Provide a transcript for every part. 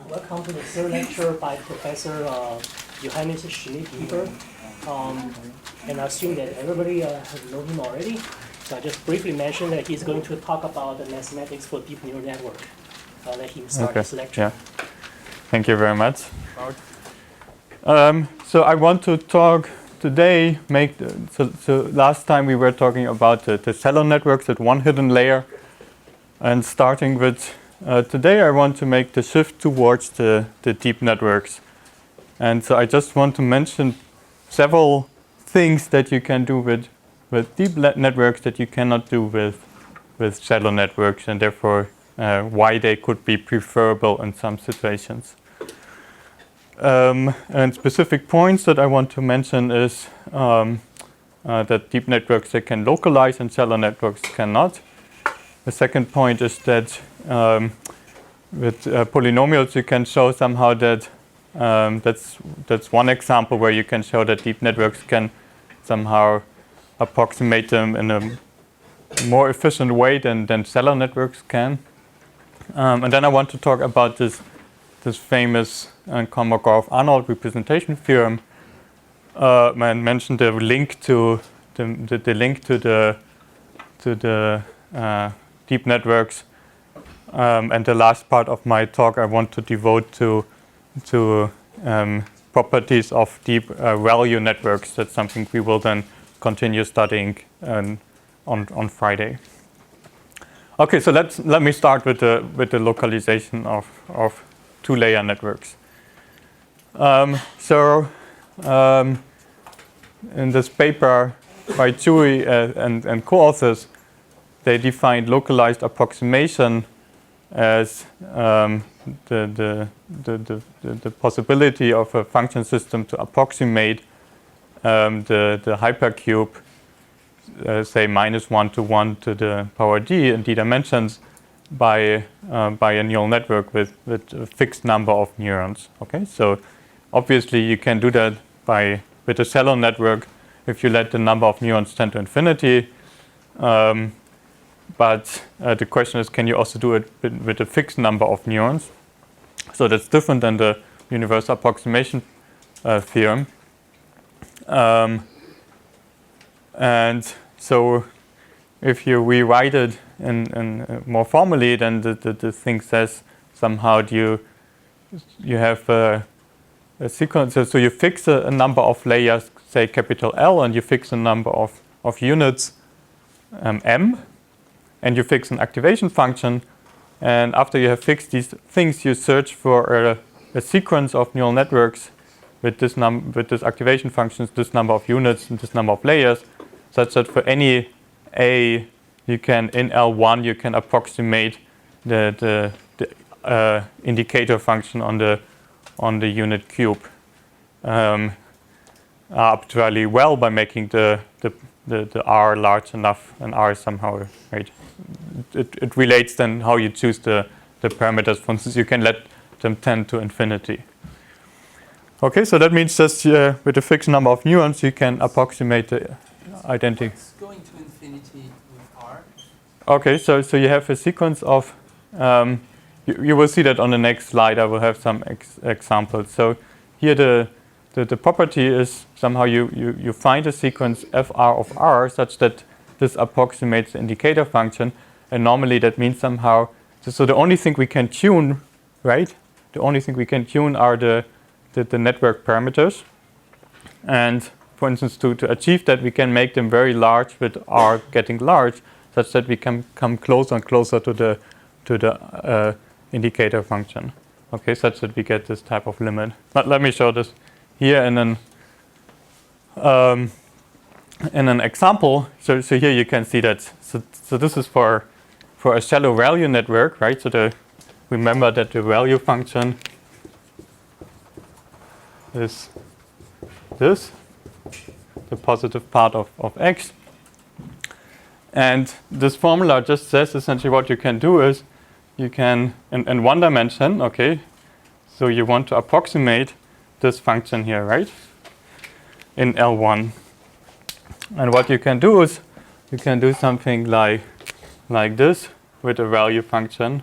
Welcome to the third lecture by Professor Johannes Schmidt-Hieber. And I assume that everybody know him already. So I just briefly mentioned that he's going to talk about the mathematics for deep neural network. I'll let him start his lecture. Yeah. Thank you very much. So I want to talk today, so last time we were talking about the shallow networks at one hidden layer. And starting with today, I want to make the shift towards the deep networks. And so I just want to mention several things that you can do with deep networks that you cannot do with shallow networks, and therefore why they could be preferable in some situations. And specific points that I want to mention is that deep networks, they can localize and shallow networks cannot. The second point is that with polynomials you can show somehow that that's one example where you can show that deep networks can somehow approximate them in a more efficient way than shallow networks can. And then I want to talk about this famous Kolmogorov-Arnold representation theorem. I mentioned the link to the link to the deep networks, and the last part of my talk I want to devote to properties of deep value networks. That's something we will then continue studying on Friday. Okay, so let me start with the localization of two-layer networks. In this paper by Chewy and co-authors, they defined localized approximation as the possibility of a function system to approximate the hypercube, say -1 to 1 to the power d in d dimensions by a neural network with a fixed number of neurons. Okay, so obviously you can do that with a shallow network if you let the number of neurons tend to infinity. But the question is, can you also do it with a fixed number of neurons? So that's different than the universal approximation theorem. And so if you rewrite it in more formally, then the thing says somehow you have a sequence. So you fix a number of layers, say capital L, and you fix a number of units m, and you fix an activation function. And after you have fixed these things, you search for a sequence of neural networks with this activation functions, this number of units and this number of layers, such that for any a you can in L1 you can approximate the indicator function on the unit cube arbitrarily well by making the R large enough, and R is somehow right. It relates then how you choose the parameters. For instance, you can let them tend to infinity. Okay, so that means just with a fixed number of neurons you can approximate the identity. It's going to infinity with R. Okay, so you have a sequence of you will see that on the next slide. I will have some examples. So here the property is somehow you find a sequence fr of R such that this approximates the indicator function, and normally that means somehow so the only thing we can tune, right? The only thing we can tune are the network parameters, and for instance to achieve that we can make them very large with R getting large, such that we can come closer and closer to the indicator function. Okay, such that we get this type of limit. But let me show this here in an example. So here you can see that. So this is for a shallow value network, right? So remember that the value function is this, the positive part of x. And this formula just says essentially what you can do is you can, in one dimension, okay, so you want to approximate this function here, right, in L1. And what you can do is you can do something like this with a value function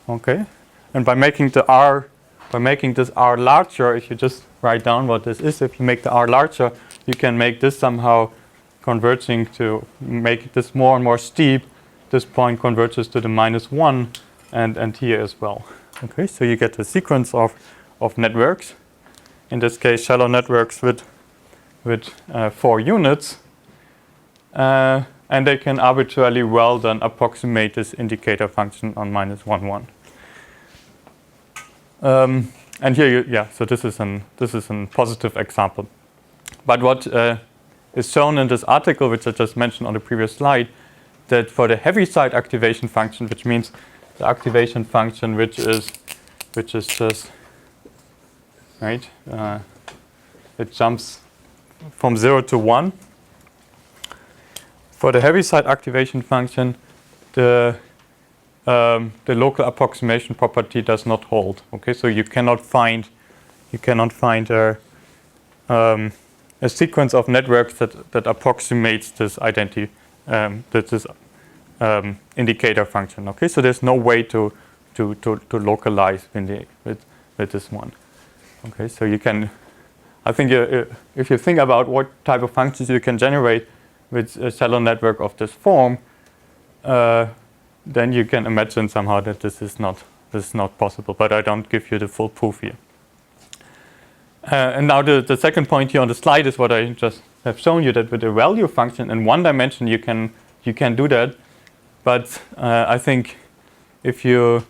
Okay, and by making this R larger, if you just write down what this is, if you make the R larger, you can make this somehow converging to make this more and more steep. This point converges to the -1 and here as well. Okay, so you get a sequence of networks. In this case, shallow networks with 4 units. And they can arbitrarily well then approximate this indicator function on -1, 1. And here, so this is a positive example. But what is shown in this article, which I just mentioned on the previous slide, that for the heaviside activation function, which means the activation function which is just right, it jumps from 0 to 1. For the heaviside activation function, the local approximation property does not hold. Okay, so you cannot find a sequence of networks that approximates this identity, indicator function. Okay, so there's no way to localize with this one. Okay, so you can, I think if you think about what type of functions you can generate with a shallow network of this form, then you can imagine somehow that this is not possible. But I don't give you the full proof here. And now the second point here on the slide is what I just have shown you, that with a value function in one dimension you can do that. But I think if you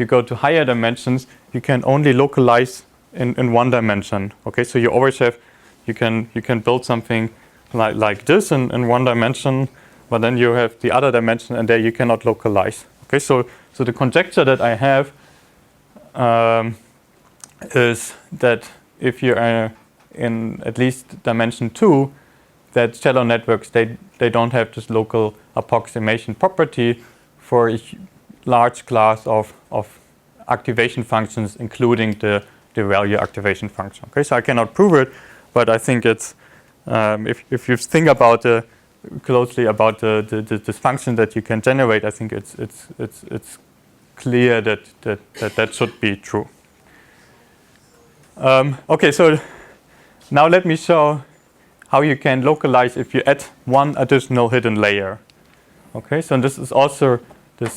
go to higher dimensions, you can only localize in one dimension. Okay, so you always have you can build something like this in one dimension, but then you have the other dimension, and there you cannot localize. Okay, so the conjecture that I have is that if you are in at least dimension 2, that shallow networks they don't have this local approximation property for a large class of activation functions, including the value activation function. Okay, so I cannot prove it, but I think it's if you think about closely about this function that you can generate, I think it's clear that should be true. Okay, so now let me show how you can localize if you add one additional hidden layer. Okay, so this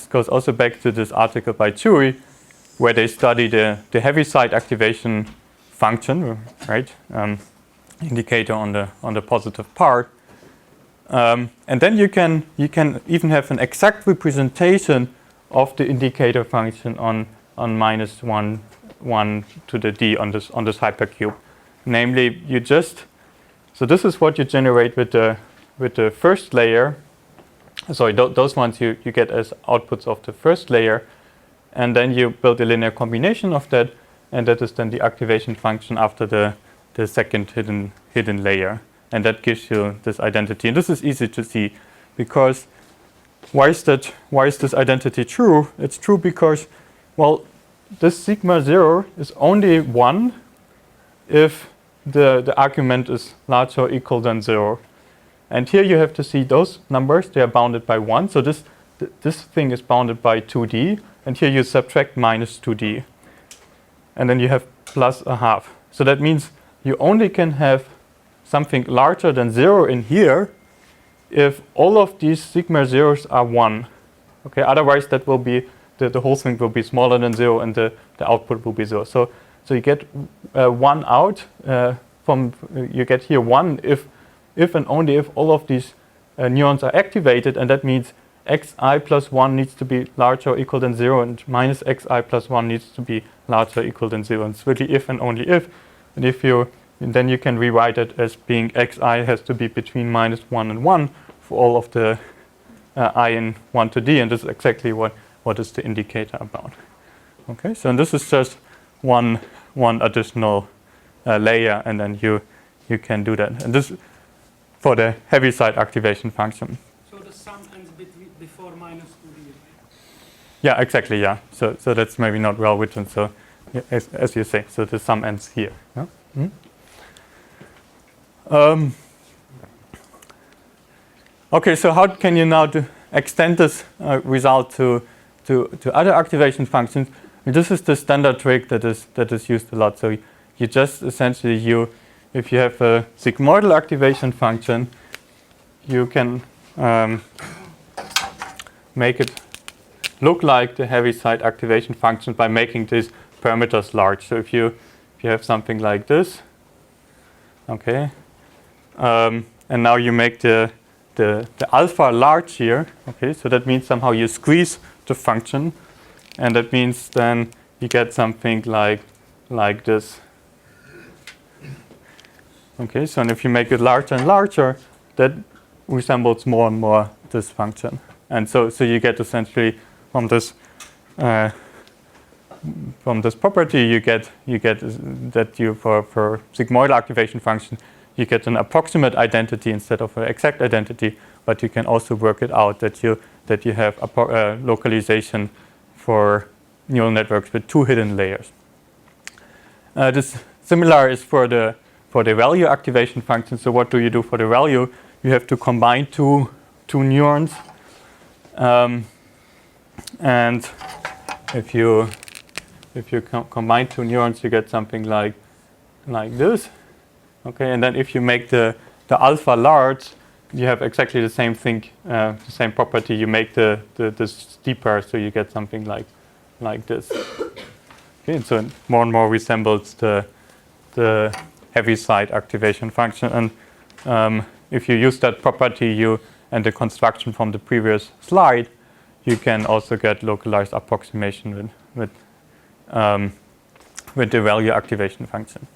goes also back to this article by Chewy, where they study the heaviside activation function, right? Indicator on the positive part, and then you can even have an exact representation of the indicator function on -1 to the d on this hypercube. Namely, so this is what you generate with the first layer. Sorry, those ones you get as outputs of the first layer, and then you build a linear combination of that, and that is then the activation function after the second hidden layer, and that gives you this identity. And this is easy to see, because why is this identity true? It's true because, well, this sigma 0 is only 1 if the argument is larger or equal than 0. And here you have to see those numbers, they are bounded by 1. So this thing is bounded by 2d, and here you subtract minus 2d. And then you have plus a half. So that means you only can have something larger than 0 in here if all of these sigma zeros are 1. Okay, otherwise that will be the whole thing will be smaller than 0, and the output will be 0. So you get 1 out you get here 1 if and only if all of these neurons are activated, and that means xi plus 1 needs to be larger or equal than 0, and minus xi plus 1 needs to be larger or equal than 0. And it's really if and only if. And then you can rewrite it as being xi has to be between -1 and 1 for all of the I in 1 to d, and this is exactly what is the indicator about. Okay, so this is just one additional layer, and then you can do that. And this for the heaviside activation function. So the sum ends before minus 2d. Yeah, exactly. Yeah. So that's maybe not well written. So as you say, so the sum ends here. Yeah? Okay. So how can you now extend this result to other activation functions. And this is the standard trick that is used a lot. So you just essentially if you have a sigmoidal activation function, you can make it look like the Heaviside activation function by making these parameters large. So if you have something like this, okay, and now you make the alpha large here, okay, so that means somehow you squeeze the function, and that means then you get something like this. Okay, so and if you make it larger and larger, that resembles more and more this function. And so you get essentially from this property you get that you for sigmoidal activation function you get an approximate identity instead of an exact identity, but you can also work it out that you have localization for neural networks with 2 hidden layers. This similar is for the value activation function. So what do you do for the value? You have to combine two neurons, and if you combine 2 neurons, you get something like this. Okay, and then if you make the alpha large, you have exactly the same thing, the same property. You make the steeper, so you get something like this. Okay, so more and more resembles the Heaviside activation function, and if you use that property and the construction from the previous slide, you can also get localized approximation with the value activation function.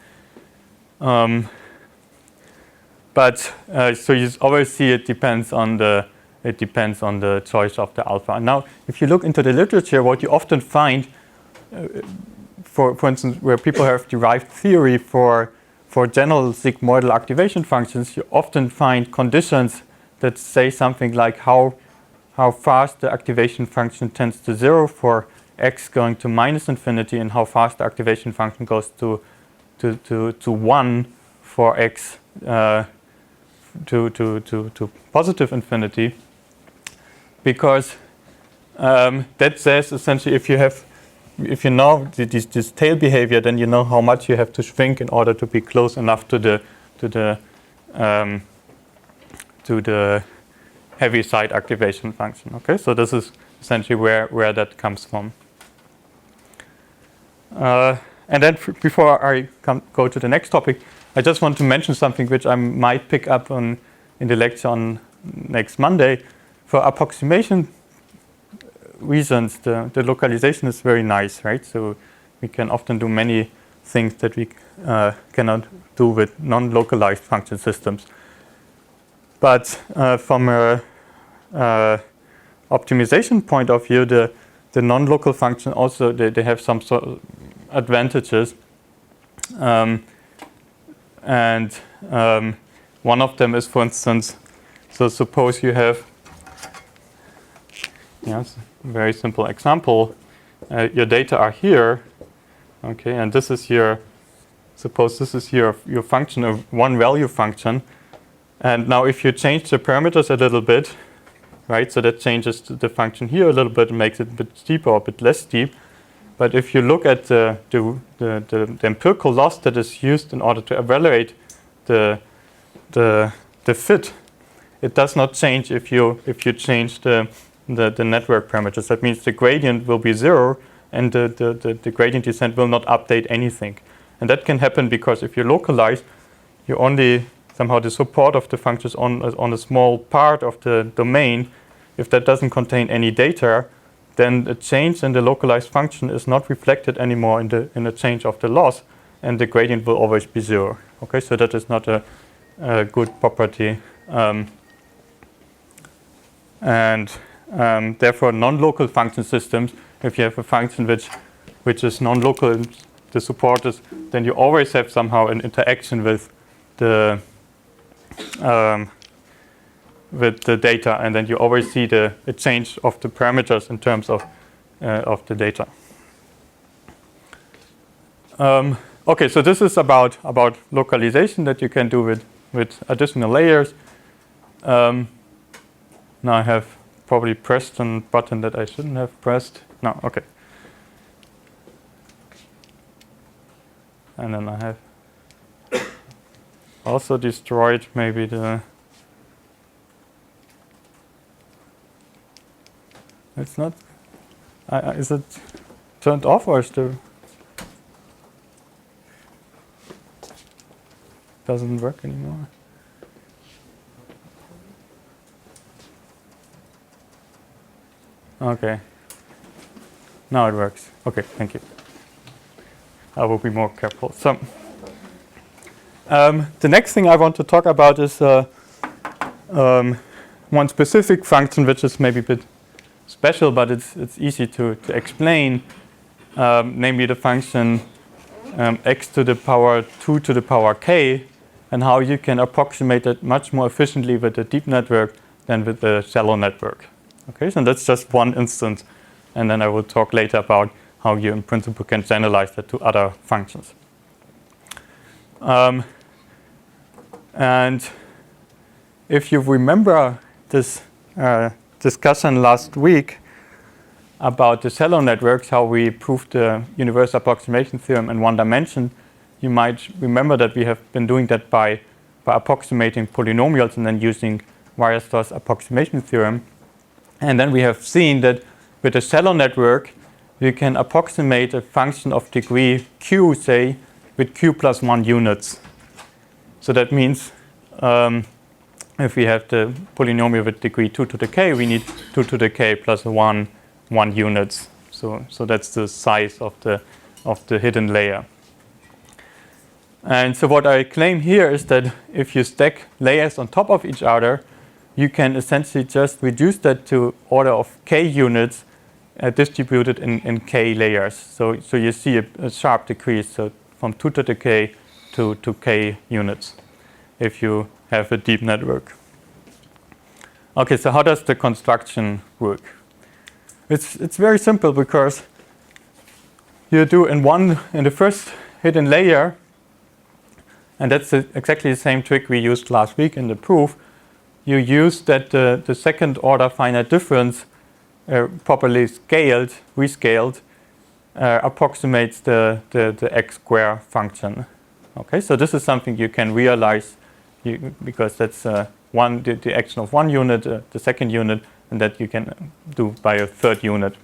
But so you always see it depends on the choice of the alpha. And now, if you look into the literature, what you often find, for instance, where people have derived theory for general sigmoidal activation functions, you often find conditions that say something like how fast the activation function tends to 0 for x going to -infinity, and how fast the activation function goes to 1 for x to positive infinity, because that says essentially if you know this tail behavior, then you know how much you have to shrink in order to be close enough to the Heaviside activation function. Okay, so this is essentially where that comes from. And then before I go to the next topic, I just want to mention something which I might pick up on in the lecture on next Monday. For approximation reasons, the localization is very nice, right? So we can often do many things that we cannot do with non-localized function systems. But from a optimization point of view, the non-local function also they have some sort of advantages, and one of them is, for instance, so suppose you have, yes, a very simple example. Your data are here, okay, and this is suppose this is your function, of one value function, and now if you change the parameters a little bit, right, so that changes the function here a little bit and makes it a bit steeper or a bit less steep. But if you look at the empirical loss that is used in order to evaluate the fit, it does not change if you change the network parameters. That means the gradient will be 0, and the gradient descent will not update anything. And that can happen because if you localize, you only somehow the support of the functions on a small part of the domain. If that doesn't contain any data, then the change in the localized function is not reflected anymore in the change of the loss, and the gradient will always be 0. Okay, so that is not a good property, and therefore non-local function systems, if you have a function which is non-local, the support is, then you always have somehow an interaction with the data, and then you always see a change of the parameters in terms of the data. Okay, so this is about localization that you can do with additional layers. Now I have probably pressed a button that I shouldn't have pressed. No, okay. And then I have also destroyed maybe the... It's not... is it turned off or still... Doesn't work anymore? Okay. Now it works. Okay, thank you. I will be more careful. So, the next thing I want to talk about is one specific function, which is maybe a bit special, but it's easy to explain. Namely, the function x to the power 2 to the power k, and how you can approximate it much more efficiently with a deep network than with a shallow network. Okay, so that's just one instance, and then I will talk later about how you in principle can generalize that to other functions. And if you remember this discussion last week about the shallow networks, how we proved the universal approximation theorem in one dimension, you might remember that we have been doing that by approximating polynomials and then using Weierstrass approximation theorem. And then we have seen that with a shallow network, you can approximate a function of degree q, say, with q plus 1 units. So that means if we have the polynomial with degree 2 to the k, we need 2 to the k plus 1 units. So that's the size of the hidden layer. And so what I claim here is that if you stack layers on top of each other, you can essentially just reduce that to order of k units distributed in k layers. So you see a sharp decrease, so from 2 to the k to k units if you have a deep network. Okay, so how does the construction work? It's very simple, because you do in the first hidden layer, and that's exactly the same trick we used last week in the proof. You use that the second order finite difference properly rescaled, approximates the x square function. Okay, so this is something you can realize because that's the action of one unit, the second unit, and that you can do by a third unit.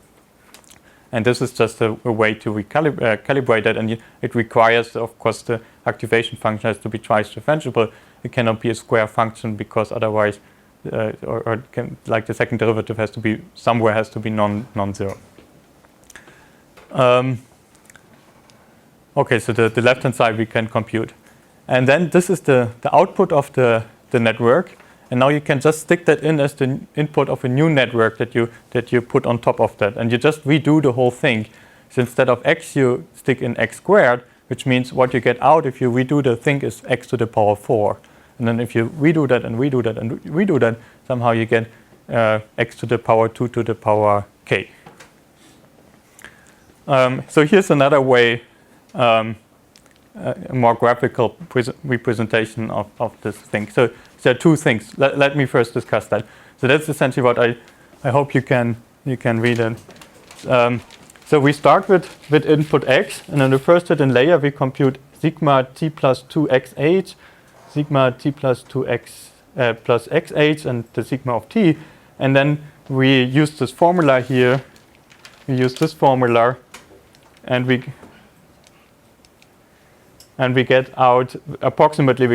And this is just a way to calibrate that, and it requires, of course, the activation function has to be twice differentiable. It cannot be a square function, because otherwise, like the second derivative has to be somewhere has to be non-zero. Okay, so the left-hand side we can compute, and then this is the output of the network, and now you can just stick that in as the input of a new network that you put on top of that, and you just redo the whole thing. So instead of x, you stick in x squared, which means what you get out if you redo the thing is x to the power 4. And then if you redo that and redo that and redo that, somehow you get x to the power 2 to the power k. So here's another way, a more graphical representation of this thing. So there are two things. Let me first discuss that. So that's essentially what I hope you can read it. So we start with input x, and in the first hidden layer we compute sigma t plus 2xh, sigma t plus 2x plus xh, and the sigma of t, and then we use this formula here. We use this formula, and we get out approximately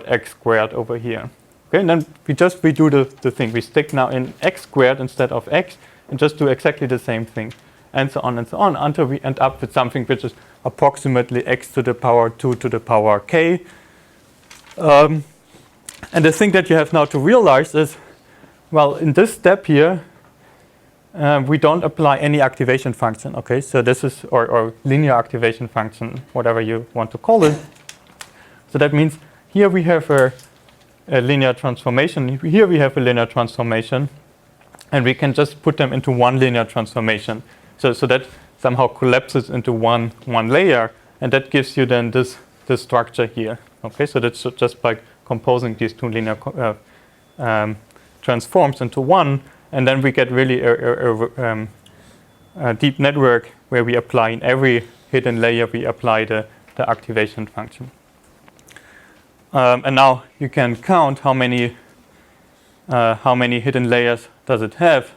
x squared over here. Okay, and then we just redo the thing. We stick now in x squared instead of x, and just do exactly the same thing, and so on until we end up with something which is approximately x to the power 2 to the power k. And the thing that you have now to realize is, well, in this step here, we don't apply any activation function. Okay, so this is or linear activation function, whatever you want to call it. So that means here we have a linear transformation. Here we have a linear transformation, and we can just put them into one linear transformation. So that somehow collapses into one layer, and that gives you then this structure here. Okay, so that's just by composing these two linear transforms into one, and then we get really a deep network where we apply in every hidden layer, we apply the activation function. And now you can count how many hidden layers does it have.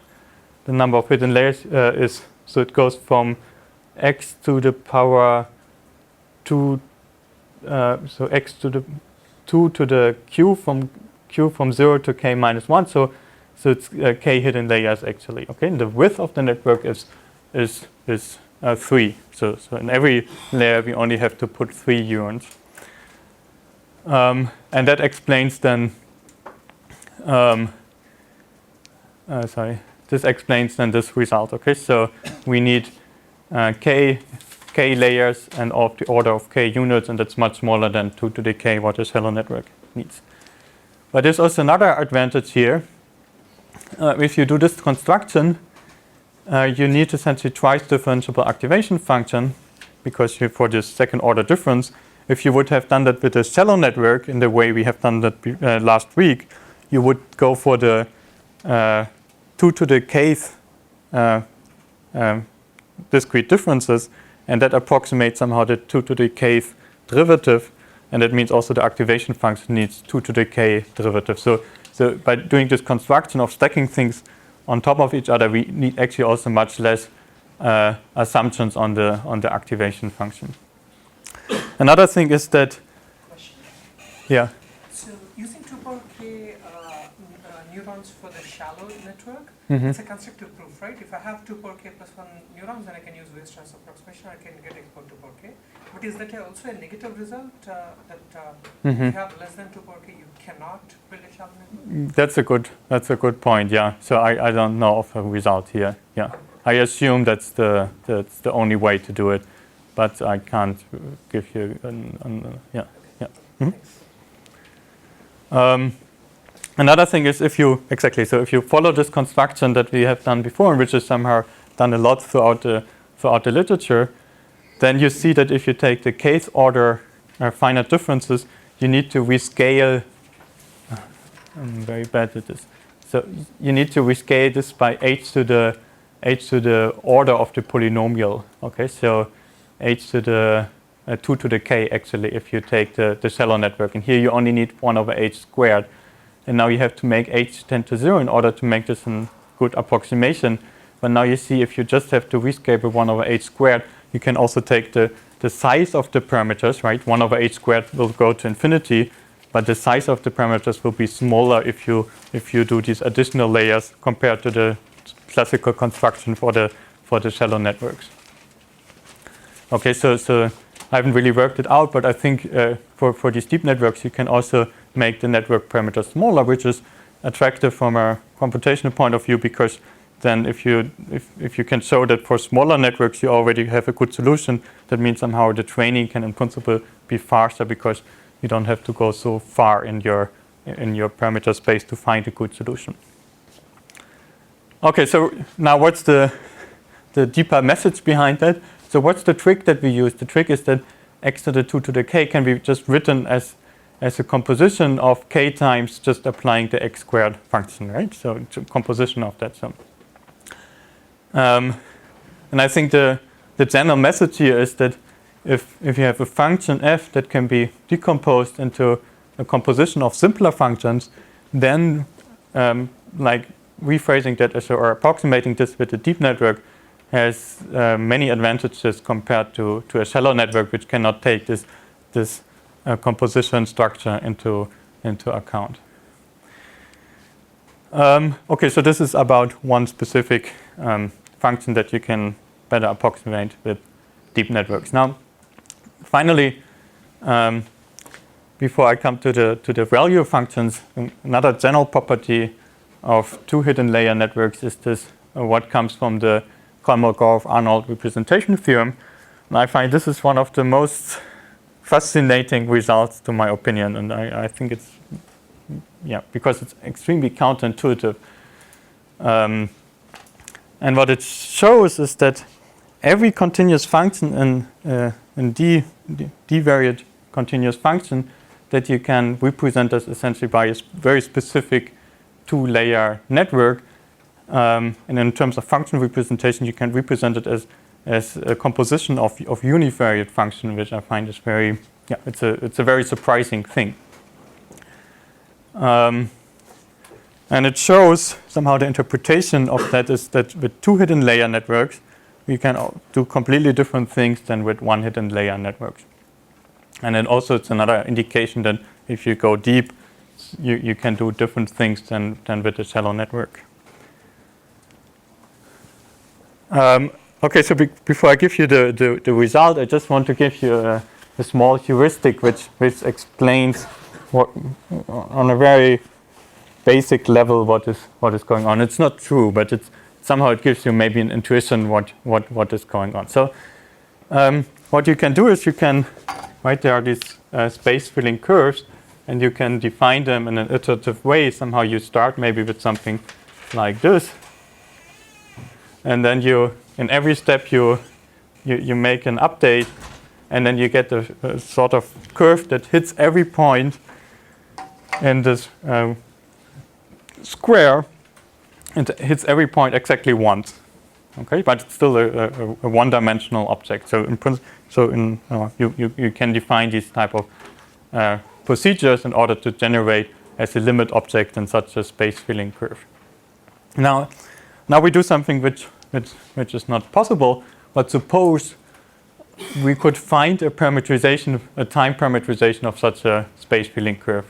The number of hidden layers is, so it goes from x to the power 2, so x to the 2 to the q from 0 to k minus 1. So it's k hidden layers actually. Okay, and the width of the network is 3. So in every layer we only have to put 3 urons. And that explains then. This explains then this result. Okay, so we need k layers and of the order of k units, and that's much smaller than 2 to the k what a shallow network needs. But there's also another advantage here. If you do this construction, you need essentially twice differentiable activation function, because for this second order difference, if you would have done that with a shallow network in the way we have done that last week, you would go for the 2 to the kth discrete differences, and that approximates somehow the 2 to the kth derivative, and that means also the activation function needs 2 to the k derivative. So by doing this construction of stacking things on top of each other, we need actually also much less assumptions on the activation function. Another thing is that, yeah. So using 2 power k neurons for the shallow network, it's a constructive proof, right? If I have 2 power k plus 1 neurons, then I can use Weierstrass approximation, I can get equal to 2 power k. But is that also a negative result, that if you have less than 2 power k, you cannot build a shallow network? That's a good point, yeah. So I don't know of a result here, yeah. I assume that's the only way to do it, but I can't give you yeah. Another thing is if you follow this construction that we have done before, which is somehow done a lot throughout the literature, then you see that if you take the kth order finite differences, you need to rescale. I'm very bad at this. So you need to rescale this by h to the order of the polynomial. Okay, so h to the 2 to the k actually if you take the shallow network, and here you only need 1 over h squared, and now you have to make h tend to 0 in order to make this a good approximation. But now you see if you just have to rescale by 1 over h squared, you can also take the size of the parameters, right? 1 over h squared will go to infinity, but the size of the parameters will be smaller if you do these additional layers compared to the classical construction for the shallow networks. Okay, so I haven't really worked it out, but I think for these deep networks you can also make the network parameters smaller, which is attractive from a computational point of view, because then if you can show that for smaller networks you already have a good solution, that means somehow the training can in principle be faster, because you don't have to go so far in your parameter space to find a good solution. Okay, so now what's the deeper message behind that? So what's the trick that we use? The trick is that x to the 2 to the k can be just written as a composition of k times just applying the x squared function, right? So it's a composition of that sum. And I think the general message here is that if you have a function f that can be decomposed into a composition of simpler functions, then like rephrasing that or approximating this with a deep network has many advantages compared to a shallow network, which cannot take this composition structure into account. Okay, so this is about one specific function that you can better approximate with deep networks. Now, finally, before I come to the value functions, another general property of 2 hidden layer networks is this what comes from the Kolmogorov-Arnold representation theorem. And I find this is one of the most fascinating results, to my opinion, and I think it's, yeah, because it's extremely counterintuitive. And what it shows is that every continuous function in d-varied continuous function that you can represent as essentially by a very specific 2-layer network And in terms of function representation, you can represent it as a composition of univariate function, which I find is very, it's a very surprising thing. And it shows somehow the interpretation of that is that with 2 hidden layer networks, we can do completely different things than with 1 hidden layer networks. And then also it's another indication that if you go deep, you can do different things than with a shallow network. Okay, so before I give you the result, I just want to give you a small heuristic which explains what, on a very basic level, what is going on. It's not true, but somehow it gives you maybe an intuition what is going on. So what you can do is you can, right, there are these space filling curves, and you can define them in an iterative way. Somehow you start maybe with something like this, and then in every step you make an update, and then you get a sort of curve that hits every point in this square, and hits every point exactly once. Okay, but it's still a one-dimensional object. So you can define these type of procedures in order to generate as a limit object in such a space-filling curve. Now we do something which is not possible. But suppose we could find a parameterization, a time parameterization of such a space-filling curve,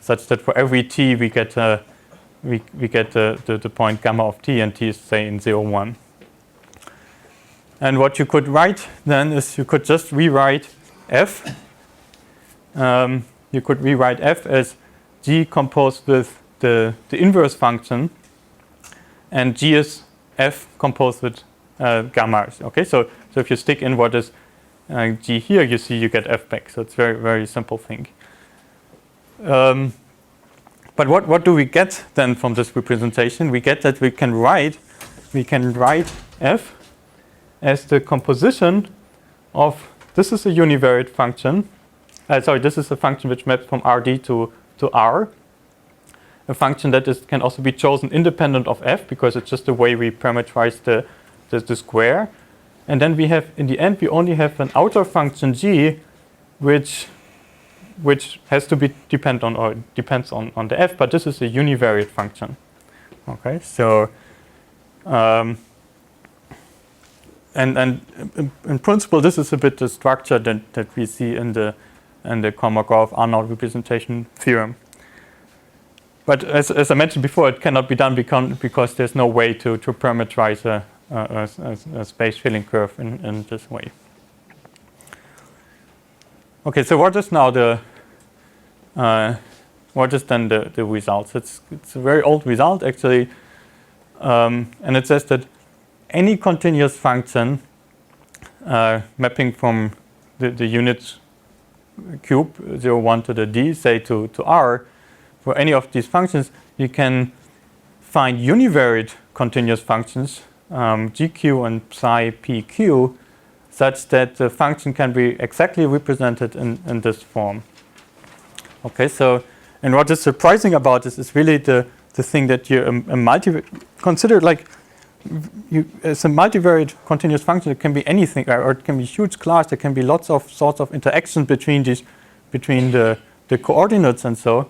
such that for every t we get the point gamma of t, and t is, say, in 0, 1. And what you could write then is you could just rewrite f. You could rewrite f as g composed with the inverse function, and g is f composed with gamma. Okay, so if you stick in what is g here, you get f back. So it's very, very simple thing. But what do we get then from this representation? We get that we can write f as the composition of, this is a univariate function. This is a function which maps from Rd to R. A function that can also be chosen independent of f, because it's just the way we parameterize the square. And then we have, in the end, we only have an outer function g, which has to be depends on the f, but this is a univariate function. Okay, so and in principle, this is a bit the structure that we see in the Kolmogorov-Arnold representation theorem. But as I mentioned before, it cannot be done because there's no way to parameterize a space filling curve in this way. Okay, so what is now what is then the results? It's a very old result actually, and it says that any continuous function mapping from the unit cube 0, 1 to the d, say to R, for any of these functions, you can find univariate continuous functions, gq and psi pq, such that the function can be exactly represented in this form. Okay, so, and what is surprising about this is really the thing that you consider like as a multivariate continuous function. It can be anything, or it can be a huge class. There can be lots of sorts of interactions between the coordinates and so.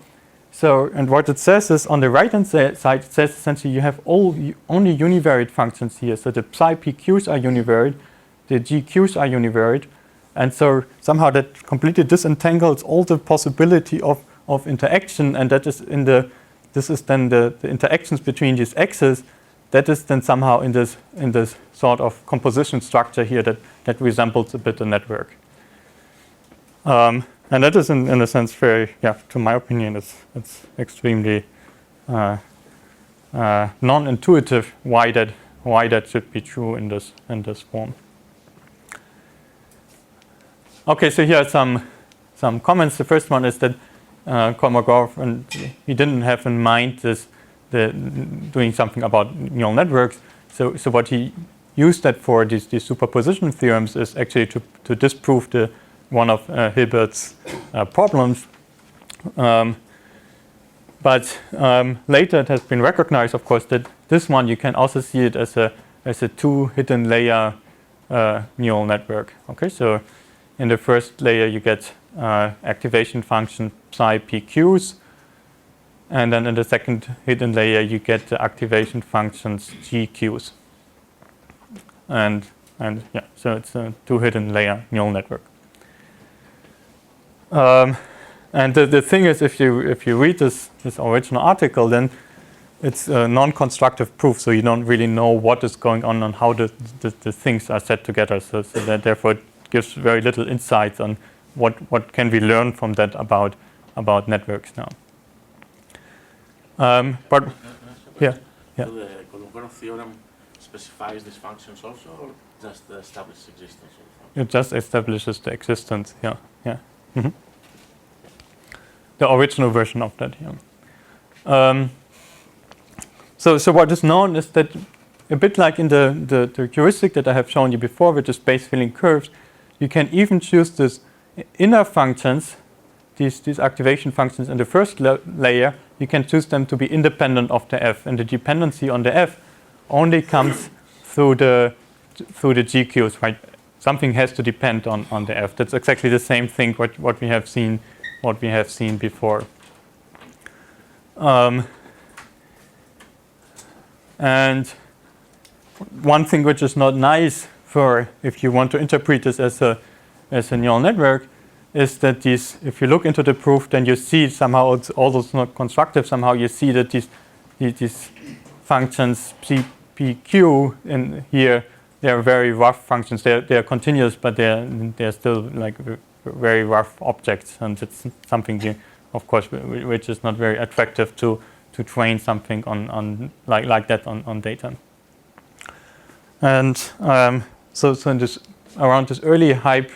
So, and what it says is on the right-hand side, it says essentially you have only univariate functions here. So the psi pq's are univariate, the gq's are univariate, and so somehow that completely disentangles all the possibility of interaction, and that is this is then the interactions between these x's. That is then somehow in this sort of composition structure here that resembles a bit a network. And that is in a sense very, to my opinion, it's extremely non-intuitive why that should be true in this form. Okay, so here are some comments. The first one is that Kolmogorov, and he didn't have in mind doing something about neural networks. So what he used that for these superposition theorems is actually to disprove one of Hilbert's problems. But later it has been recognized, of course, that this one you can also see it as a two hidden layer neural network. Okay, so in the first layer you get activation function psi pq's, and then in the second hidden layer you get the activation functions gq's. And yeah, so it's a two hidden layer neural network. And the thing is, if you read this original article, then it's a non-constructive proof, so you don't really know what is going on and how the things are set together. So that therefore it gives very little insights on what can we learn from that about networks now. But yeah. So the Kolmogorov theorem specifies these functions also, or just the established existence of functions? It just establishes the existence. Yeah. Mm-hmm. The original version of that. Yeah. So what is known is that, a bit like in the heuristic that I have shown you before with the space filling curves, you can even choose these inner functions, these activation functions in the first layer, you can choose them to be independent of the f, and the dependency on the f only comes through the GQs, right? Something has to depend on the f. That's exactly the same thing what we have seen before. And one thing which is not nice for if you want to interpret this as a neural network is that these, if you look into the proof, then you see somehow it's almost not constructive. Somehow you see that these functions PQ in here, they are very rough functions. They are continuous, but they're still like very rough objects, and it's something of course which is not very attractive to train something on like that on data. And so in this, around this early hype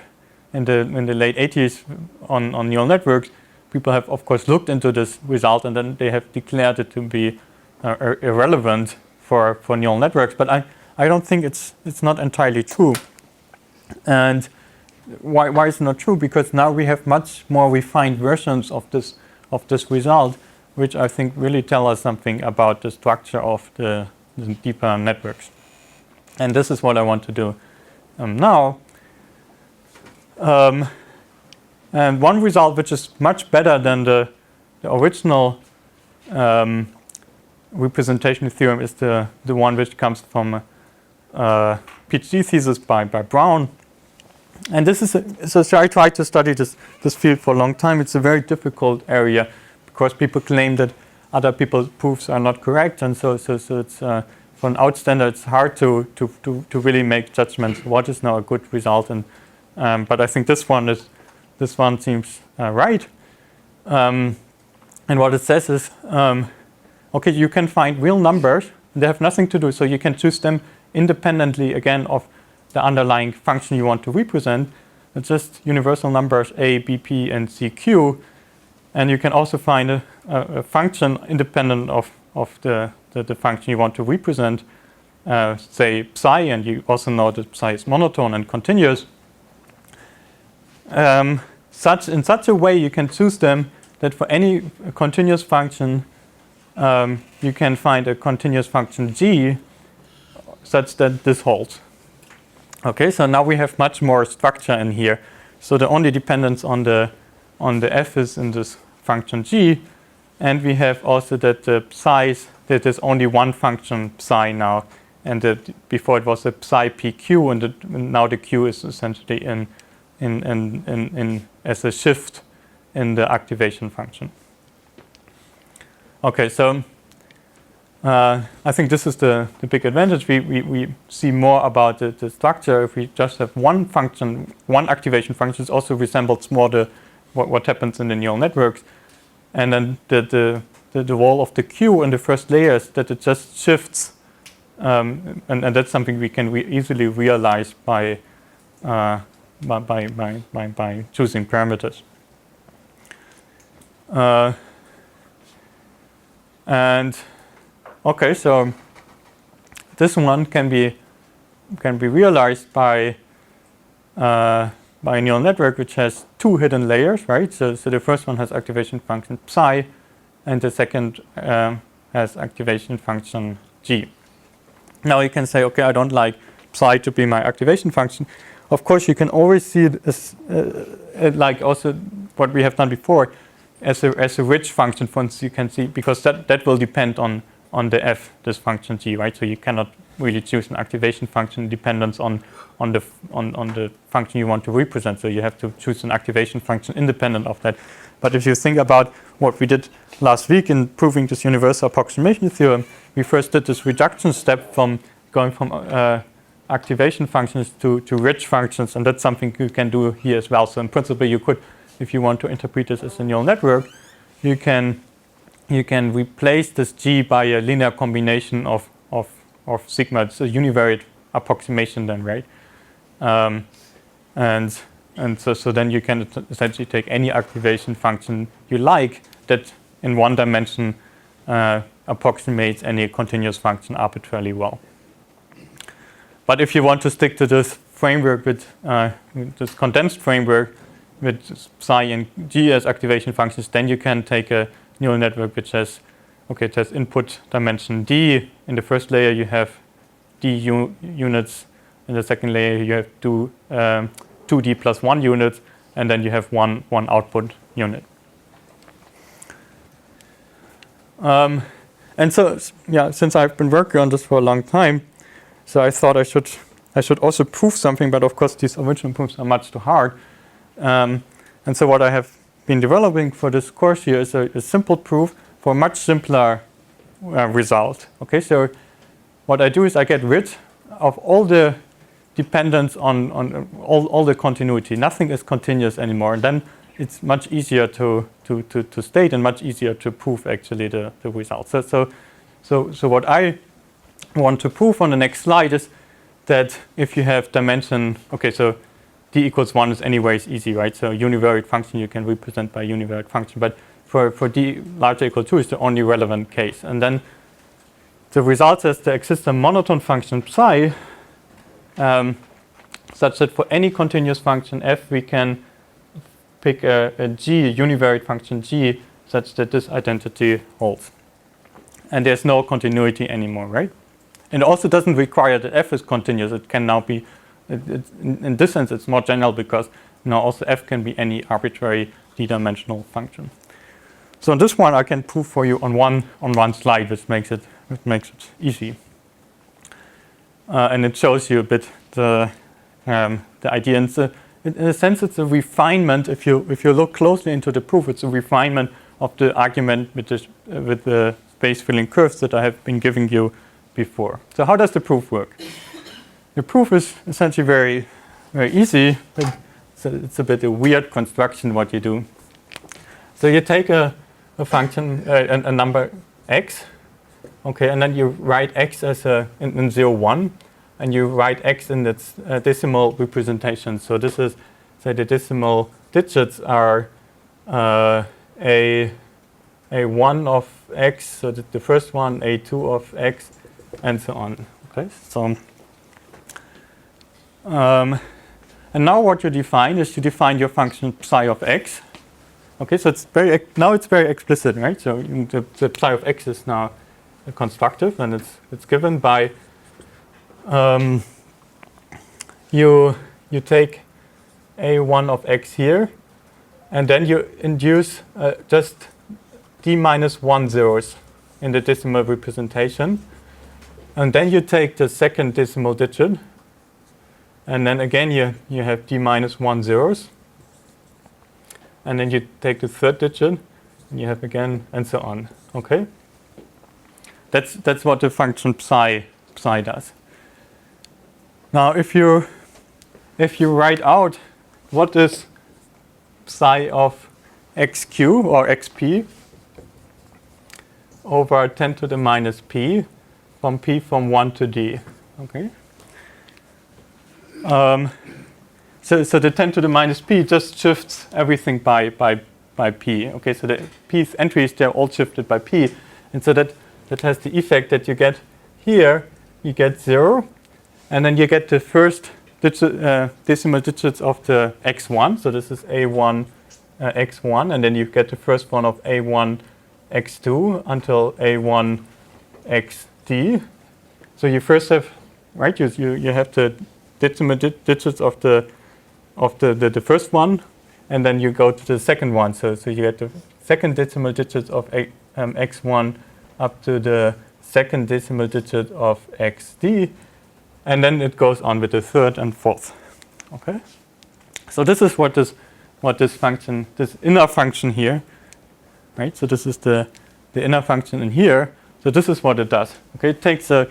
in the late 80s on neural networks, people have of course looked into this result, and then they have declared it to be irrelevant for neural networks. But I don't think it's not entirely true. And why is it not true? Because now we have much more refined versions of this result, which I think really tell us something about the structure of the deeper networks. And this is what I want to do now. And one result which is much better than the original representation theorem is the one which comes from a PhD thesis by Brown. And this is so I tried to study this field for a long time. It's a very difficult area because people claim that other people's proofs are not correct, and so it's for an outstander it's hard to really make judgments what is now a good result. And but I think this one seems right. And what it says is, okay, you can find real numbers. They have nothing to do, so you can choose them independently again of the underlying function you want to represent. It's just universal numbers a, b, p, and c, q. And you can also find a function independent of the function you want to represent, say psi, and you also know that psi is monotone and continuous. In such a way you can choose them that for any continuous function you can find a continuous function g such that this holds. Okay, so now we have much more structure in here. So the only dependence on the f is in this function g, and we have also that the psi's, that there's only one function psi now, and that before it was a psi pq, and now the q is essentially in as a shift in the activation function. Okay, so I think this is the big advantage. We see more about the structure if we just have one function, one activation function. It also resembles more what happens in the neural networks. And then the role of the Q in the first layer is that it just shifts, and that's something we can easily realize by choosing parameters. And okay, so this one can be realized by a neural network which has two hidden layers, right? So the first one has activation function psi, and the second has activation function g. Now you can say, okay, I don't like psi to be my activation function. Of course, you can always see it as like also what we have done before as a rich function. For instance, you can see, because that will depend on the f, this function g, right? So you cannot really choose an activation function dependence on the function you want to represent. So you have to choose an activation function independent of that. But if you think about what we did last week in proving this universal approximation theorem, we first did this reduction step from going from activation functions to rich functions, and that's something you can do here as well. So in principle, you could, if you want to interpret this as a neural network, you can replace this G by a linear combination of sigma. It's a univariate approximation then, right? And so then you can essentially take any activation function you like that in one dimension approximates any continuous function arbitrarily well. But if you want to stick to this framework with this condensed framework with psi and g as activation functions, then you can take a neural network which has, okay, it has input dimension d. In the first layer you have d units. In the second layer you have 2d plus 1 units, and then you have one output unit. And so, yeah, since I've been working on this for a long time, so I thought I should also prove something, but of course these original proofs are much too hard. And so what I have been developing for this course here is a simple proof for a much simpler result. Okay, so what I do is I get rid of all the dependence on all the continuity. Nothing is continuous anymore, and then it's much easier to state and much easier to prove actually the result. So what I want to prove on the next slide is that if you have dimension, okay, so d equals 1 is anyways easy, right? So univariate function you can represent by univariate function, but for d larger equal 2 is the only relevant case. And then the result says there exists a monotone function psi such that for any continuous function f we can pick a univariate function g such that this identity holds. And there's no continuity anymore, right? And it also doesn't require that f is continuous. It can now be, in this sense, it's more general because now also f can be any arbitrary d-dimensional function. So on this one, I can prove for you on one slide, which makes it easy. And it shows you a bit the idea. And in a sense, it's a refinement. If you look closely into the proof, it's a refinement of the argument with the space-filling curves that I have been giving you before. So how does the proof work? The proof is essentially very, very easy, but it's a bit a weird construction what you do. So you take a function, a number x, okay, and then you write x as in 0, 1, and you write x in its decimal representation. So this is, say, the decimal digits are a1 of x, so the first one, a2 of x, and so on. Okay, so and now what you define is you define your function psi of x. Okay, so it's very explicit, right? So the psi of x is now constructive, and it's given by you take a1 of x here, and then you induce just d minus 1 zeros in the decimal representation, and then you take the second decimal digit, and then again you have d minus 1 zeros, and then you take the third digit, and you have again, and so on. Okay, that's what the function psi does. Now, if you write out what is psi of xq or xp over 10 to the minus p from 1 to d, okay. So the 10 to the minus p just shifts everything by p. Okay, so the p's entries, they're all shifted by p, and so that has the effect that you get here, you get 0, and then you get the first decimal digits of the x1. So this is a1 x1, and then you get the first one of a1 x2 until a1 xd. So you first have, right? You have the decimal digits of the first one, and then you go to the second one. So you get the second decimal digits of x1 up to the second decimal digit of xd, and then it goes on with the third and fourth. Okay. So this is what this function, this inner function here, right? So this is the inner function in here. So this is what it does. Okay, it takes a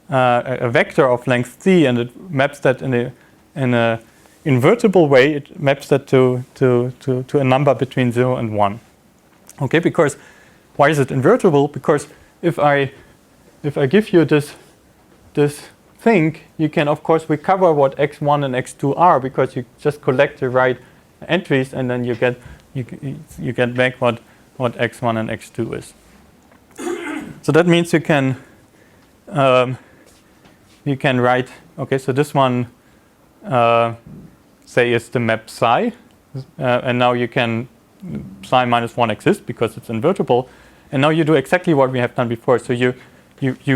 vector of length c, and it maps that in a invertible way. It maps that to a number between 0 and 1. Okay, because why is it invertible? Because if I give you this thing, you can of course recover what x1 and x2 are, because you just collect the right entries, and then you get back what x1 and x2 is. So that means you can write, okay, so this one say is the map psi, and now you can psi minus 1 exists because it's invertible, and now you do exactly what we have done before. So you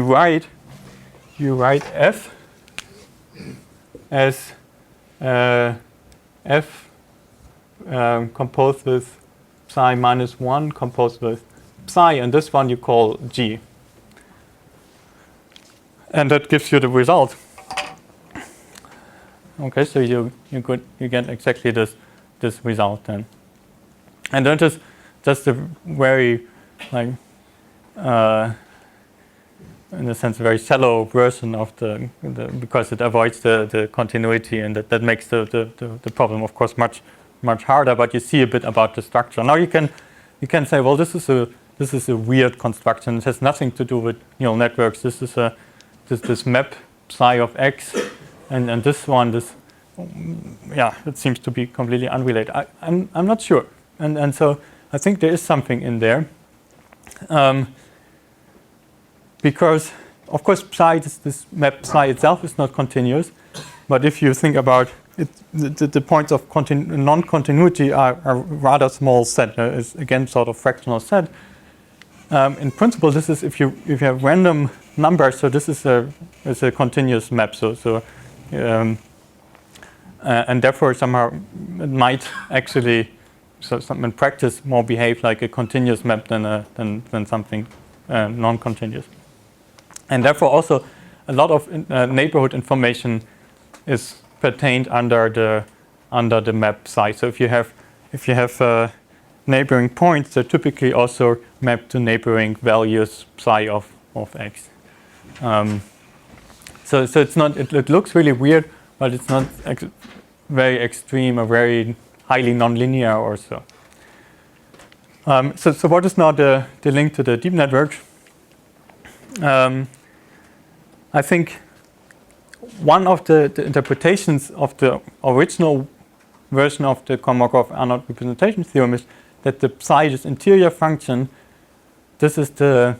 write f as f composed with psi minus 1 composed with psi, and this one you call g. And that gives you the result. Okay, so you get exactly this result then. And that is just a very, like, in a sense, a very shallow version of the because it avoids the continuity, and that makes the problem, of course, much harder. But you see a bit about the structure. Now you can say, well, this is a weird construction. It has nothing to do with neural networks. This is this map psi of x, and this one, it seems to be completely unrelated. I'm not sure, and so I think there is something in there, because of course psi, this map psi itself is not continuous, but if you think about it, the points of non-continuity are a rather small set. It's again sort of fractional set. In principle, this is if you have random numbers, so this is a continuous map. And therefore somehow it might actually, in practice, more behave like a continuous map than something non-continuous. And therefore also a lot of neighborhood information is pertained under the map psi. So if you have neighboring points, they're typically also mapped to neighboring values psi of x. So it's not. It looks really weird, but it's not very extreme or very highly nonlinear or so. So what is now the link to the deep network? I think one of the interpretations of the original version of the Kolmogorov-Arnold representation theorem is that the psi, this interior function, this is the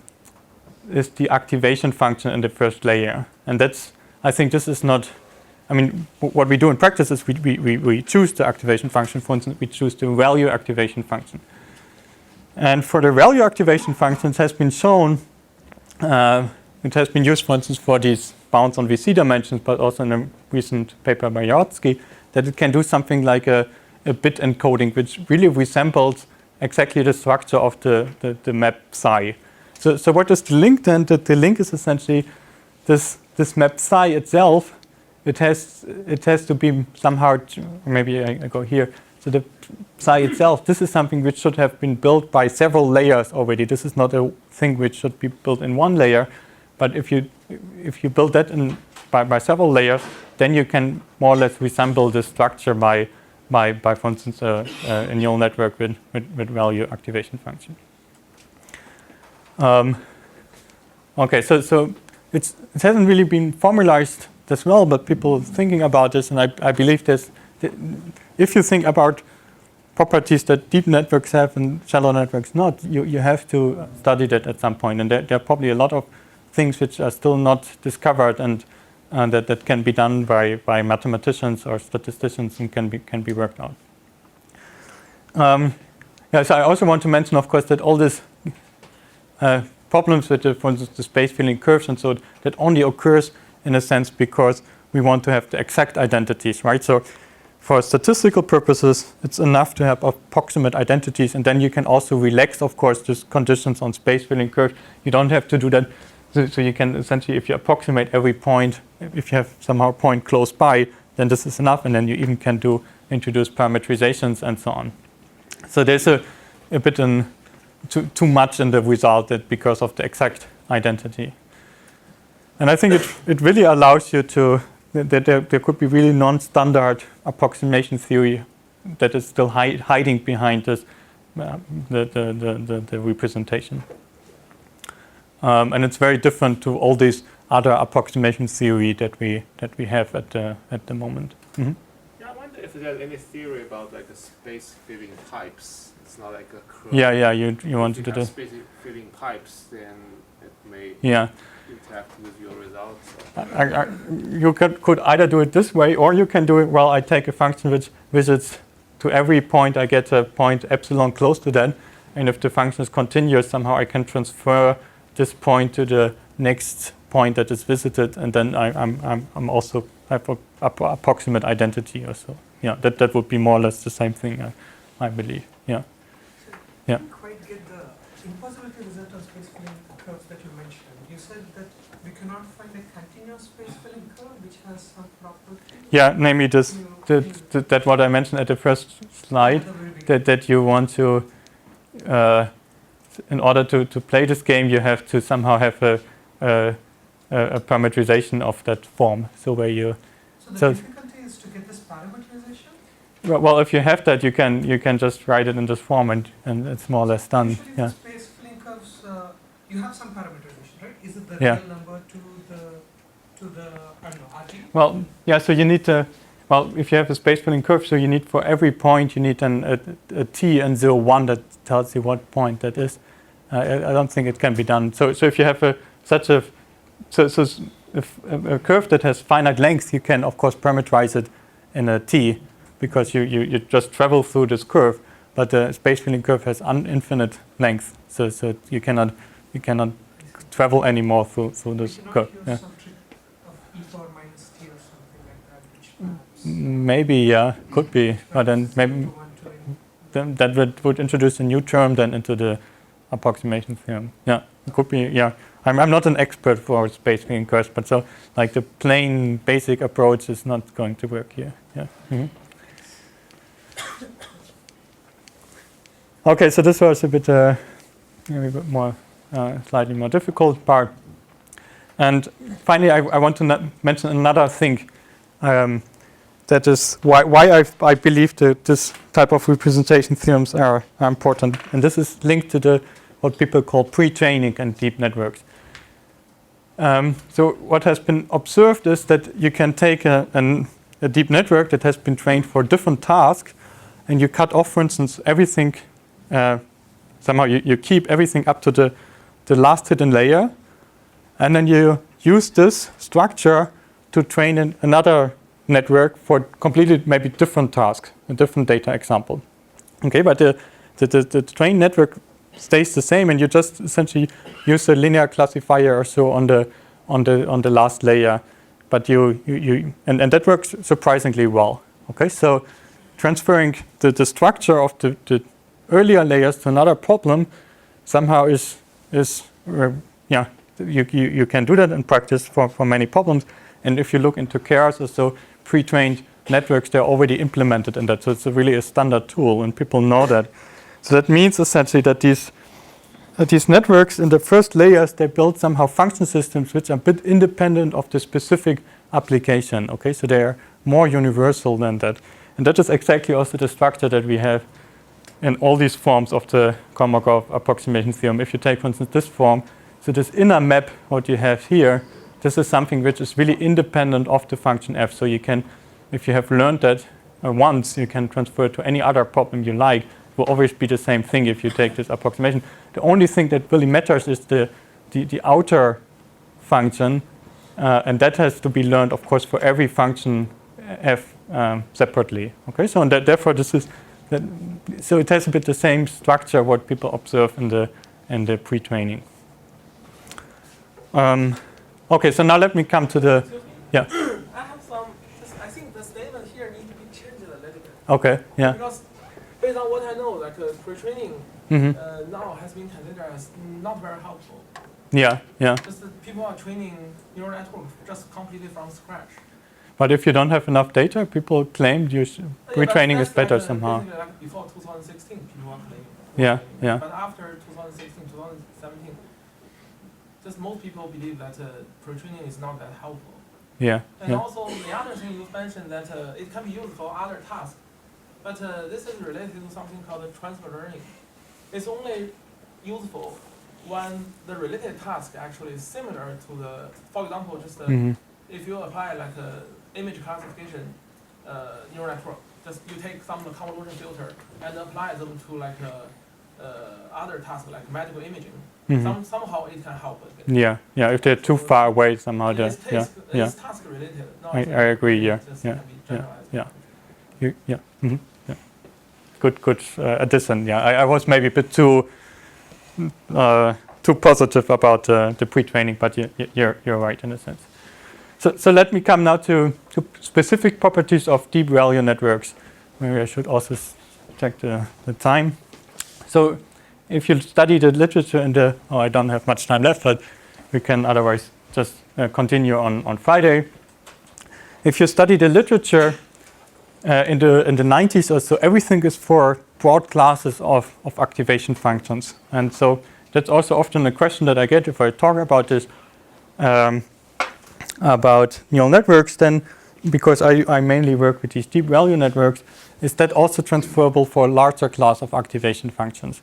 activation function in the first layer, and I think this is not. I mean, what we do in practice is we choose the activation function. For instance, we choose the value activation function, and for the value activation function, it has been shown. It has been used, for instance, for these bounds on VC dimensions, but also in a recent paper by Jarodsky, that it can do something like a bit encoding, which really resembles exactly the structure of the map psi. So what is the link then? The link is essentially this map psi itself. It has to be somehow. Maybe I go here. So the psi itself. This is something which should have been built by several layers already. This is not a thing which should be built in one layer. But if you build that by several layers, then you can more or less resemble the structure by for instance a neural network with value activation function. Okay, so it hasn't really been formalized as well, but people thinking about this, and I believe this. If you think about properties that deep networks have and shallow networks not, you have to study that at some point, and there are probably a lot of things which are still not discovered, and that can be done by mathematicians or statisticians and can be worked out. Yeah, so I also want to mention, of course, that all these problems with, for instance, the space filling curves and so that only occurs in a sense because we want to have the exact identities, right? So for statistical purposes, it's enough to have approximate identities, and then you can also relax, of course, these conditions on space filling curves. You don't have to do that. So you can essentially, if you approximate every point, if you have somehow a point close by, then this is enough, and then you even can introduce parametrizations and so on. So there's a bit too much in the result that because of the exact identity. And I think it really allows you to, that there could be really non-standard approximation theory that is still hiding behind this, the representation. And it's very different to all these other approximation theory that we have at the moment. Mm-hmm. Yeah, I wonder if there's any theory about like the space filling types. It's not like a curve. Yeah. You wanted to do. If space filling types, then it may interact with your results. You could either do it this way, or you can do it. Well, I take a function which visits to every point. I get a point epsilon close to that, and if the function is continuous, somehow I can transfer this point to the next point that is visited, and then I'm also have a approximate identity or so. Yeah, that would be more or less the same thing, I believe. Yeah. I didn't quite get the impossibility result of space filling curves that you mentioned. You said that we cannot find a continuous space filling curve which has some property. Yeah, namely that what I mentioned at the first slide, that you want to, in order to play this game, you have to somehow have a parameterization of that form. So where you. So the difficulty is to get this parameterization? Well, if you have that, you can just write it in this form, and it's more or less done. Usually Yeah. the space filling curves, you have some parameterization, right? Is it the Yeah. real number to the I don't know, RT? Well, yeah. So you need to. Well, if you have a space filling curve, so you need for every point you need a t and 0, 1 that tells you what point that is. I don't think it can be done. So if you have a curve that has finite length, you can of course parameterize it in a t, because you just travel through this curve. But the space filling curve has infinite length, so you cannot travel anymore through this curve. Yeah. Some trick of e power minus t or something like that, which perhaps Maybe, yeah, could be. But then maybe then that would introduce a new term then into the approximation theorem. Yeah, it could be. Yeah, I'm not an expert for space filling curves, but so like the plain basic approach is not going to work here. Yeah. Mm-hmm. Okay, so this was a bit maybe a bit more slightly more difficult part. And finally, I want to mention another thing. That is why I believe that this type of representation theorems are important. And this is linked to what people call pre-training and deep networks. So what has been observed is that you can take a deep network that has been trained for different tasks, and you cut off, for instance, everything. Somehow you keep everything up to the last hidden layer, and then you use this structure to train another network for completely maybe different tasks, a different data example. Okay, but the trained network stays the same, and you just essentially use a linear classifier or so on the last layer. But and that works surprisingly well. Okay, so transferring the structure of the earlier layers to another problem somehow is you can do that in practice for many problems. And if you look into chaos or so, pre-trained networks, they're already implemented in that. So it's really a standard tool, and people know that. So that means essentially that these networks in the first layers, they build somehow function systems which are a bit independent of the specific application. Okay, so they are more universal than that. And that is exactly also the structure that we have in all these forms of the Kolmogorov approximation theorem. If you take, for instance, this form, so this inner map, what you have here, this is something which is really independent of the function f. So you can, if you have learned that once, you can transfer it to any other problem you like. It will always be the same thing if you take this approximation. The only thing that really matters is the outer function, and that has to be learned, of course, for every function f separately. Okay, so and therefore this is so it has a bit the same structure what people observe in the pre-training. Okay, so now let me come to the I have some. I think the statement here needs to be changed a little bit. okay, yeah. Because based on what I know, like pre-training Mm-hmm. now has been considered as not very helpful. Yeah, yeah. Just that people are training neural networks just completely from scratch. But if you don't have enough data, people claim pre-training is better like, somehow. basically like before 2016, people are claiming. Yeah, yeah. But after 2016, 2017, just most people believe that pre-training is not that helpful. Yeah, And yeah. also the other thing you mentioned that it can be used for other tasks. But this is related to something called transfer learning. It's only useful when the related task actually is similar to the, for example, just Mm-hmm. if you apply like a image classification neural network, just you take some convolution filter and apply them to like other tasks like medical imaging. Mm-hmm. Somehow it can help a bit. Yeah, yeah. If they're too far away somehow, It's yeah. task related. I agree. Yeah, Just yeah, can be yeah, generalized. yeah. Mm-hmm. Yeah. Good addition. Yeah, I was maybe a bit too positive about the pre-training, but you're right in a sense. So let me come now to specific properties of deep value networks. Maybe I should also check the time. So if you study the literature in the, I don't have much time left, but we can otherwise just continue on Friday. If you study the literature in the 90s or so, everything is for broad classes of activation functions. And so that's also often a question that I get if I talk about this, about neural networks, then because I mainly work with these deep value networks, is that also transferable for a larger class of activation functions?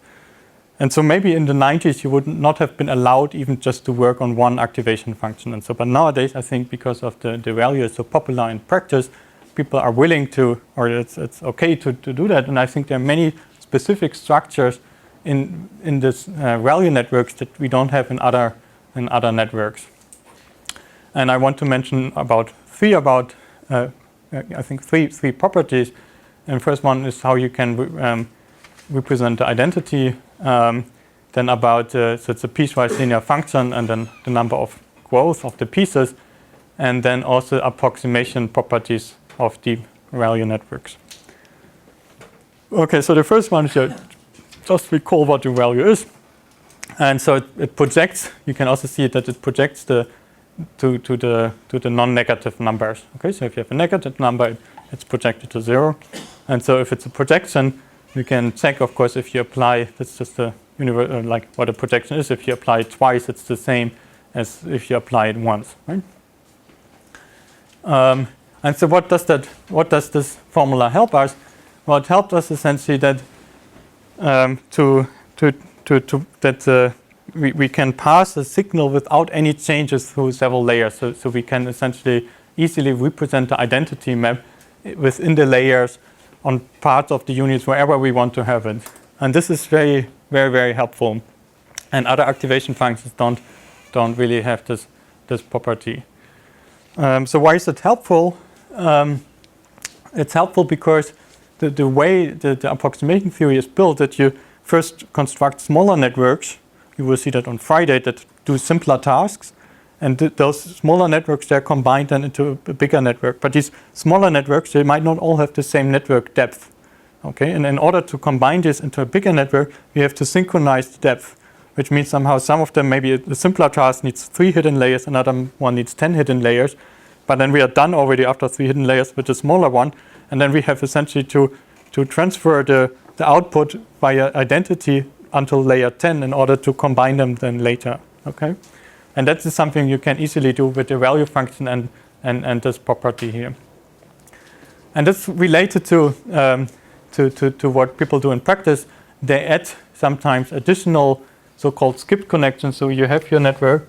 And so maybe in the 90s you would not have been allowed even just to work on one activation function. And so, but nowadays I think because of the value is so popular in practice, people are willing to, or it's okay to do that. And I think there are many specific structures in this value networks that we don't have in other networks. And I want to mention three properties. And first one is how you can represent the identity. Then about so it's a piecewise linear function, and then the number of growth of the pieces, and then also approximation properties of deep value networks. Okay, so the first one is just recall what the value is, and so it projects. You can also see that it projects to the non-negative numbers. Okay, so if you have a negative number, it's projected to 0, and so if it's a projection, you can check, of course, if you apply. That's just the like what a projection is. If you apply it twice, it's the same as if you apply it once, right? And so what does this formula help us? Well, it helped us essentially that we can pass a signal without any changes through several layers. So we can essentially easily represent the identity map within the layers on parts of the units wherever we want to have it. And this is very, very, very helpful. And other activation functions don't really have this property. So why is it helpful? It's helpful because the way the approximation theory is built, that you first construct smaller networks. You will see that on Friday, that do simpler tasks. And those smaller networks, they're combined then into a bigger network. But these smaller networks, they might not all have the same network depth. Okay, and in order to combine this into a bigger network, we have to synchronize the depth, which means somehow some of them, maybe a simpler task needs 3 hidden layers, another one needs 10 hidden layers. But then we are done already after 3 hidden layers with the smaller one. And then we have essentially to transfer the output via identity until layer 10 in order to combine them then later. Okay, and that is something you can easily do with the value function and this property here. And that's related to what people do in practice. They add sometimes additional so-called skipped connections. So you have your network.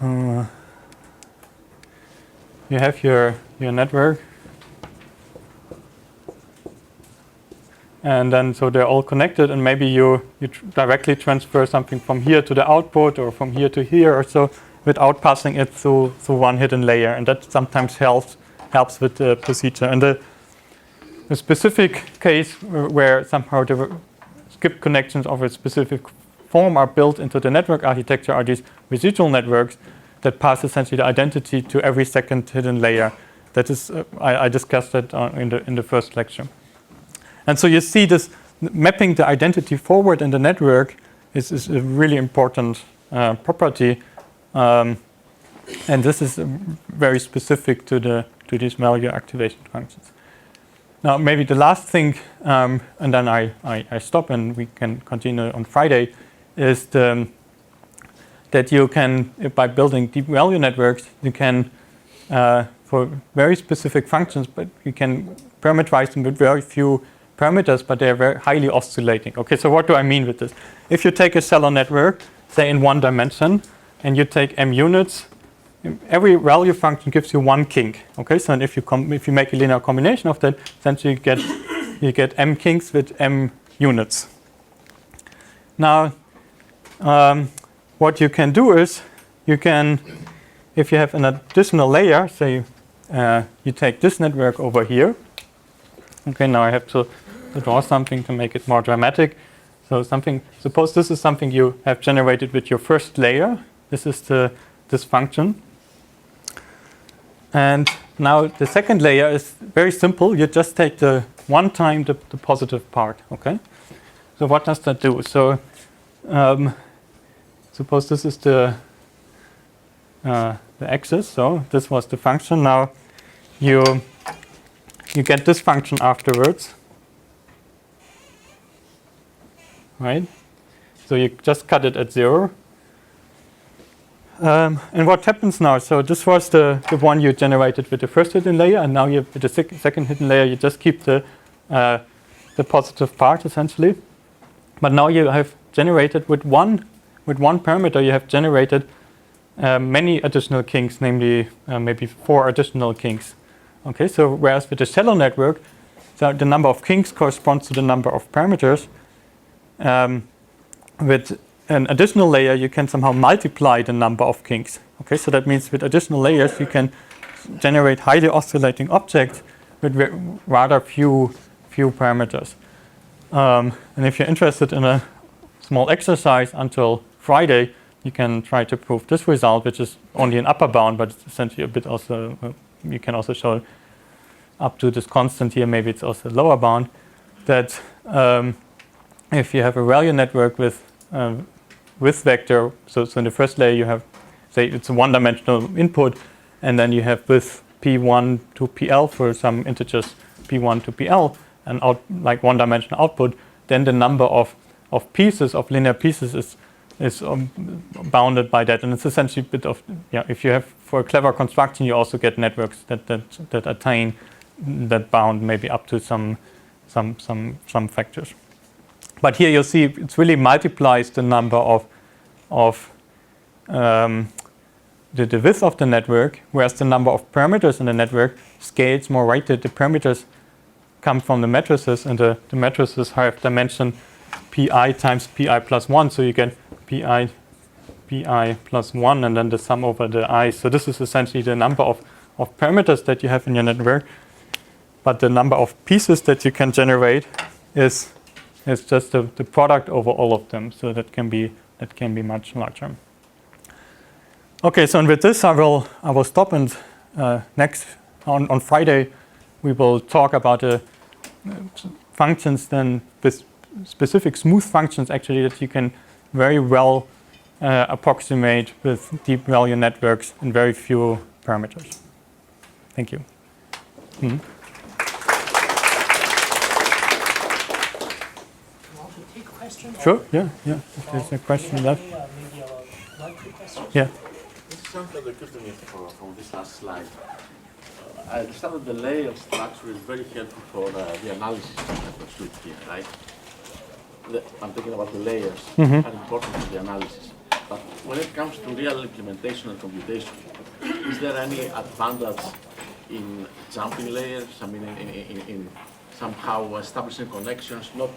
You have your network. And then so they're all connected, and maybe you directly transfer something from here to the output or from here to here or so without passing it through one hidden layer, and that sometimes helps with the procedure. And a specific case where somehow the skip connections of a specific form are built into the network architecture are these residual networks that pass essentially the identity to every second hidden layer. That is, I discussed that in the first lecture. And so you see this mapping the identity forward in the network is a really important property, and this is very specific to these value activation functions. Now, maybe the last thing, and then I stop and we can continue on Friday, is that you can, by building deep value networks, you can, for very specific functions, but you can parameterize them with very few parameters, but they are very highly oscillating. Okay, so what do I mean with this? If you take a shallow network, say in one dimension, and you take m units, every value function gives you one kink. Okay, so if you make a linear combination of that, essentially you get m kinks with m units. Now, what you can do is you can, if you have an additional layer, say you take this network over here. Okay, now I have to draw something to make it more dramatic. So suppose this is something you have generated with your first layer. This is this function. And now the second layer is very simple. You just take the one time the positive part. Okay. So what does that do? So suppose this is the axis. So this was the function. Now you get this function afterwards. Right? So you just cut it at 0. And what happens now? So this was the one you generated with the first hidden layer, and now you with the second hidden layer, you just keep the positive part essentially. But now you have generated with one parameter, you have generated many additional kinks, namely maybe 4 additional kinks. Okay, so whereas with the shallow network, so the number of kinks corresponds to the number of parameters. With an additional layer, you can somehow multiply the number of kinks. Okay, so that means with additional layers, you can generate highly oscillating objects with rather few parameters. And if you're interested in a small exercise until Friday, you can try to prove this result, which is only an upper bound, but it's essentially a bit also. You can also show up to this constant here. Maybe it's also a lower bound. That if you have a value network with vector, so in the first layer you have, say it's a one-dimensional input, and then you have with p1 to pl for some integers p1 to pl, and like one-dimensional output, then the number of pieces, of linear pieces, is bounded by that, and it's essentially a bit of, if you have, for a clever construction, you also get networks that attain that bound maybe up to some factors. But here you'll see it really multiplies the number of the width of the network, whereas the number of parameters in the network scales more weighted. The parameters come from the matrices, and the matrices have dimension pi times pi plus 1, so you get pi plus 1, and then the sum over the I. So this is essentially the number of parameters that you have in your network, but the number of pieces that you can generate is just the product over all of them, so that can be much larger. Okay, so and with this I will stop, and next on Friday we will talk about functions then with specific smooth functions actually that you can very well approximate with deep value networks in very few parameters. Thank you. Sure, yeah. If there's a question left. Maybe one quick question. Yeah. This is something that occurred to me from this last slide. I understand that the layer structure is very helpful for the analysis of the suite here, right? I'm thinking about the layers are important for the analysis. But when it comes to real implementation and computation, is there any advantage in jumping layers? I mean, in somehow establishing connections, not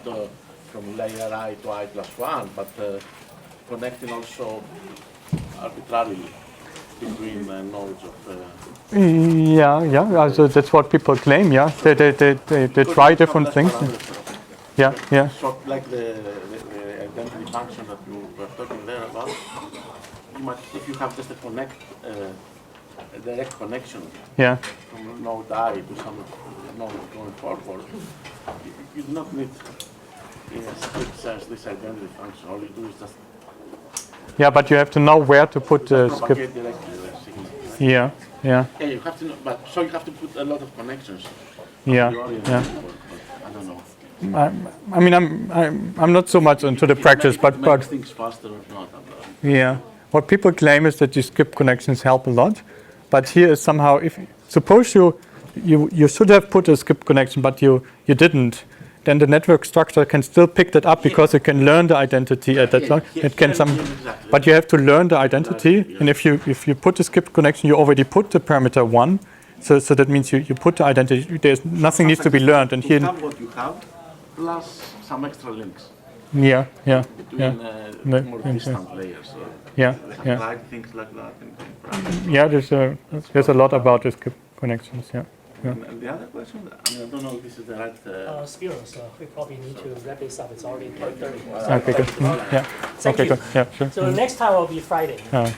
from layer I to I plus 1, but connecting also arbitrarily. between nodes of. Yeah. So that's what people claim. Yeah, they try different things. Yeah. So like the identity function that you were talking there about, you might, if you have just a direct connection Yeah. from node I to some node going forward, you do not need this identity function. All you do is just Yeah, but you have to know where to put the skip. propagate directly the signal. Right? Yeah. Yeah, you have to know, but so you have to put a lot of connections. Yeah. You already Yeah. know, but I don't know. I mean, I'm not so much into the practice, It but makes things faster or not. yeah, what people claim is that these skip connections help a lot, but here is somehow, if suppose you should have put a skip connection, but you didn't, then the network structure can still pick that up because it can learn the identity at that time. It can exactly. but you have to learn the identity, and if you put a skip connection, you already put the parameter 1. So that means you put the identity. There's nothing needs to be learned, and you here. have what you have, plus some extra links Yeah. between more distant layers. So Yeah. things like that. Yeah, there's a lot about the skip connections. Yeah. And the other question, I mean, I don't know if this is the right. Spiros, we probably need to wrap this up. It's already 12:30. Okay, good. Yeah. Thank Okay, you. good. Yeah, sure. So next time will be Friday. Yeah.